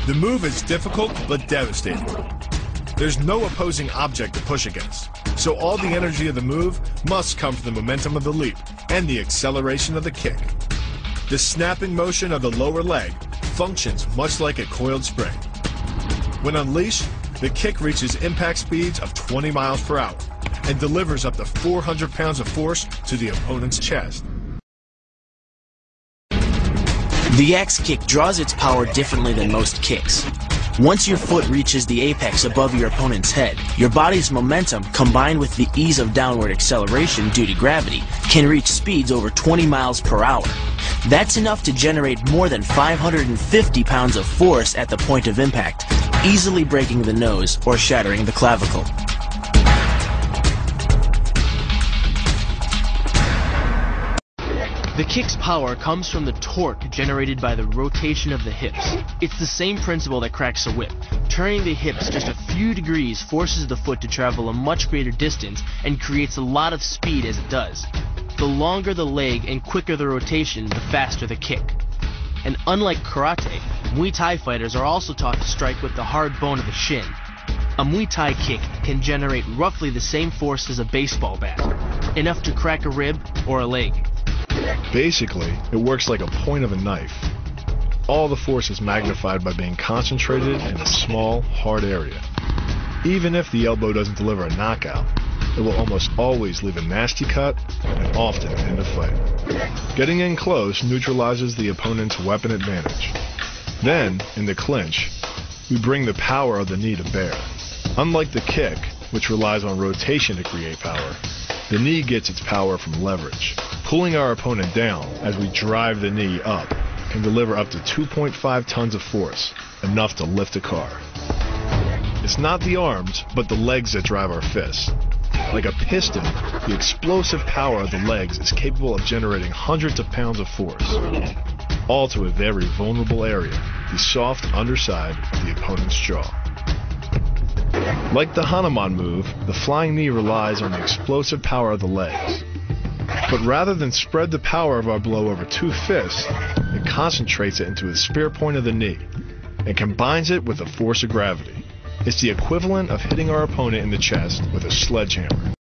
The move is difficult but devastating. There's no opposing object to push against, so all the energy of the move must come from the momentum of the leap and the acceleration of the kick. The snapping motion of the lower leg functions much like a coiled spring. When unleashed, the kick reaches impact speeds of 20 miles per hour and delivers up to 400 pounds of force to the opponent's chest. The axe kick draws its power differently than most kicks. Once your foot reaches the apex above your opponent's head, your body's momentum, combined with the ease of downward acceleration due to gravity, can reach speeds over 20 miles per hour. That's enough to generate more than 550 pounds of force at the point of impact, easily breaking the nose or shattering the clavicle. The kick's power comes from the torque generated by the rotation of the hips. It's the same principle that cracks a whip. Turning the hips just a few degrees forces the foot to travel a much greater distance and creates a lot of speed as it does. The longer the leg and quicker the rotation, the faster the kick. And unlike karate, Muay Thai fighters are also taught to strike with the hard bone of the shin. A Muay Thai kick can generate roughly the same force as a baseball bat, enough to crack a rib or a leg. Basically, it works like a point of a knife. All the force is magnified by being concentrated in a small, hard area. Even if the elbow doesn't deliver a knockout, it will almost always leave a nasty cut and often end a fight. Getting in close neutralizes the opponent's weapon advantage. Then, in the clinch, we bring the power of the knee to bear. Unlike the kick, which relies on rotation to create power, the knee gets its power from leverage. Pulling our opponent down as we drive the knee up can deliver up to 2.5 tons of force, enough to lift a car. It's not the arms, but the legs that drive our fists. Like a piston, the explosive power of the legs is capable of generating hundreds of pounds of force, all to a very vulnerable area, the soft underside of the opponent's jaw. Like the Hanuman move, the flying knee relies on the explosive power of the legs. But rather than spread the power of our blow over two fists, it concentrates it into the spear point of the knee and combines it with the force of gravity. It's the equivalent of hitting our opponent in the chest with a sledgehammer.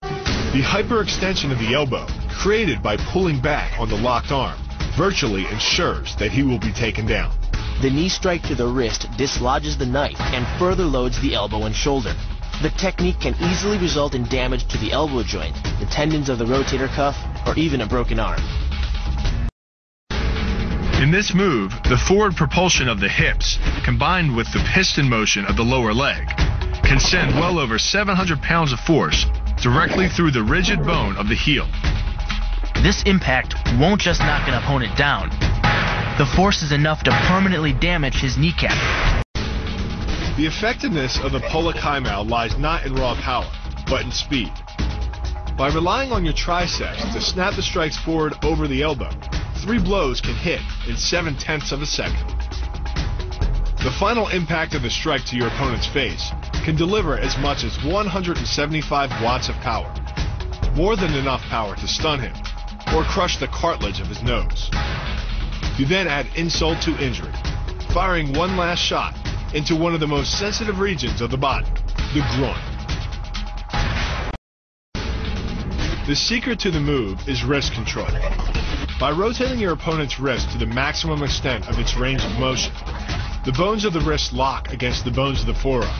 The hyperextension of the elbow, created by pulling back on the locked arm, virtually ensures that he will be taken down. The knee strike to the wrist dislodges the knife and further loads the elbow and shoulder. The technique can easily result in damage to the elbow joint, the tendons of the rotator cuff, or even a broken arm. In this move, the forward propulsion of the hips, combined with the piston motion of the lower leg, can send well over 700 pounds of force directly through the rigid bone of the heel. This impact won't just knock an opponent down. The force is enough to permanently damage his kneecap. The effectiveness of the Pola Kaimao lies not in raw power, but in speed. By relying on your triceps to snap the strikes forward over the elbow, 3 blows can hit in 7/10 of a second. The final impact of the strike to your opponent's face can deliver as much as 175 watts of power, more than enough power to stun him or crush the cartilage of his nose. You then add insult to injury, firing one last shot into one of the most sensitive regions of the body, the groin. The secret to the move is wrist control. By rotating your opponent's wrist to the maximum extent of its range of motion, the bones of the wrist lock against the bones of the forearm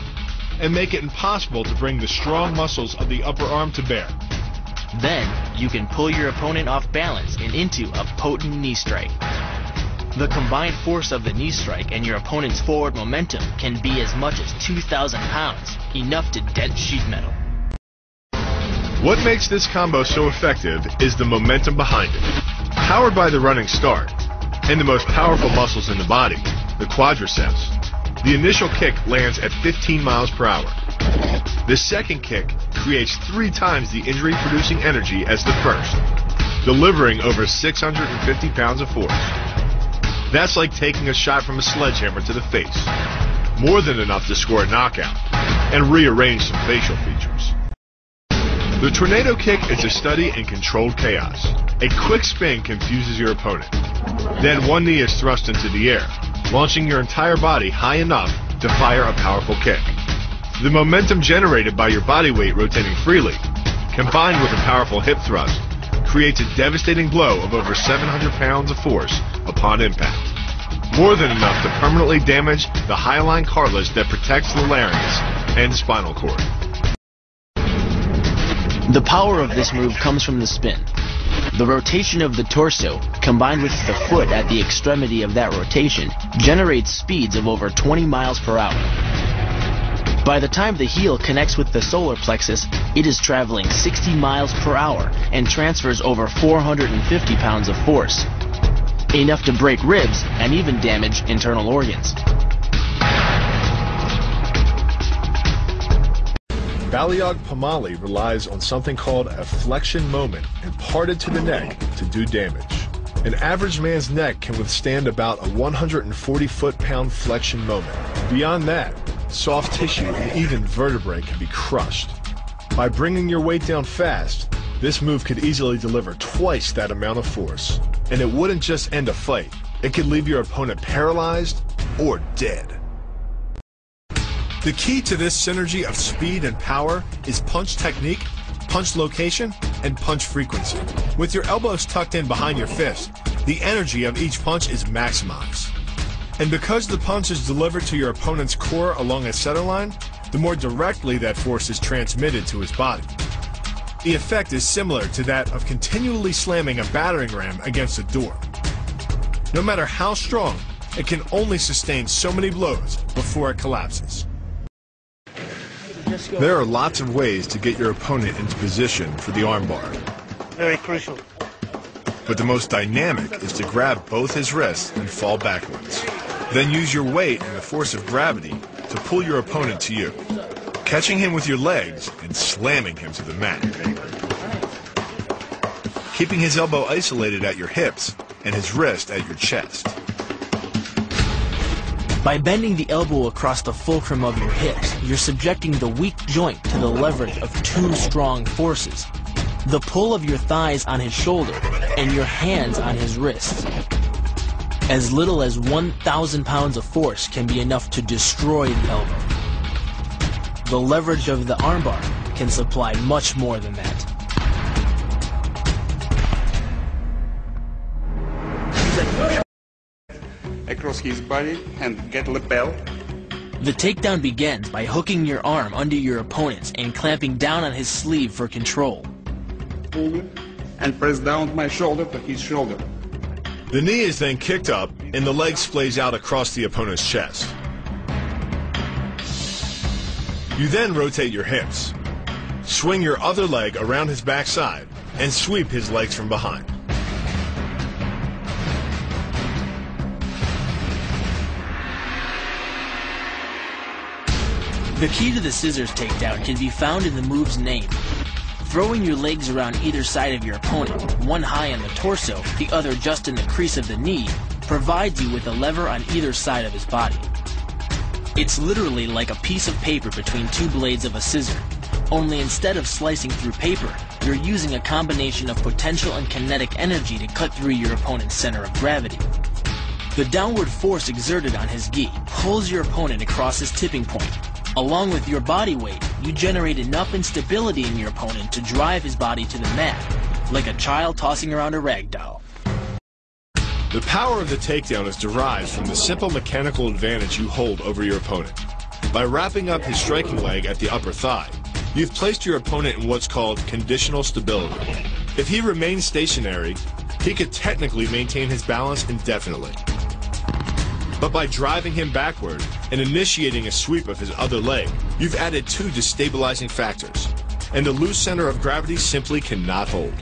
and make it impossible to bring the strong muscles of the upper arm to bear. Then, you can pull your opponent off balance and into a potent knee strike. The combined force of the knee strike and your opponent's forward momentum can be as much as 2,000 pounds, enough to dent sheet metal. What makes this combo so effective is the momentum behind it. Powered by the running start and the most powerful muscles in the body, the quadriceps, the initial kick lands at 15 miles per hour. The second kick creates 3 times the injury-producing energy as the first, delivering over 650 pounds of force. That's like taking a shot from a sledgehammer to the face, more than enough to score a knockout and rearrange some facial features. The tornado kick is a study in controlled chaos. A quick spin confuses your opponent. Then one knee is thrust into the air, launching your entire body high enough to fire a powerful kick. The momentum generated by your body weight rotating freely, combined with a powerful hip thrust, creates a devastating blow of over 700 pounds of force upon impact. More than enough to permanently damage the hyaline cartilage that protects the larynx and spinal cord. The power of this move comes from the spin. The rotation of the torso, combined with the foot at the extremity of that rotation, generates speeds of over 20 miles per hour. By the time the heel connects with the solar plexus, it is traveling 60 miles per hour and transfers over 450 pounds of force, enough to break ribs and even damage internal organs. Balayage Pamali relies on something called a flexion moment imparted to the neck to do damage. An average man's neck can withstand about a 140 foot-pound flexion moment. Beyond that, soft tissue and even vertebrae can be crushed. By bringing your weight down fast, this move could easily deliver twice that amount of force. And it wouldn't just end a fight, it could leave your opponent paralyzed or dead. The key to this synergy of speed and power is punch technique, punch location, and punch frequency. With your elbows tucked in behind your fist, the energy of each punch is maximized. And because the punch is delivered to your opponent's core along a center line, the more directly that force is transmitted to his body. The effect is similar to that of continually slamming a battering ram against a door. No matter how strong, it can only sustain so many blows before it collapses. There are lots of ways to get your opponent into position for the armbar. Very crucial. But the most dynamic is to grab both his wrists and fall backwards. Then use your weight and the force of gravity to pull your opponent to you, catching him with your legs and slamming him to the mat. Keeping his elbow isolated at your hips and his wrist at your chest. By bending the elbow across the fulcrum of your hips, you're subjecting the weak joint to the leverage of two strong forces. The pull of your thighs on his shoulder and your hands on his wrists. As little as 1,000 pounds of force can be enough to destroy the elbow. The leverage of the armbar can supply much more than that. Across his body and get lapel. The takedown begins by hooking your arm under your opponent's and clamping down on his sleeve for control. Pull it and press down my shoulder to his shoulder. The knee is then kicked up and the leg splays out across the opponent's chest. You then rotate your hips, swing your other leg around his backside, and sweep his legs from behind. The key to the scissors takedown can be found in the move's name. Throwing your legs around either side of your opponent, one high on the torso, the other just in the crease of the knee, provides you with a lever on either side of his body. It's literally like a piece of paper between two blades of a scissor, only instead of slicing through paper, you're using a combination of potential and kinetic energy to cut through your opponent's center of gravity. The downward force exerted on his gi pulls your opponent across his tipping point. Along with your body weight, you generate enough instability in your opponent to drive his body to the mat, like a child tossing around a rag doll. The power of the takedown is derived from the simple mechanical advantage you hold over your opponent. By wrapping up his striking leg at the upper thigh, you've placed your opponent in what's called conditional stability. If he remains stationary, he could technically maintain his balance indefinitely. But by driving him backward and initiating a sweep of his other leg, you've added two destabilizing factors, and the loose center of gravity simply cannot hold.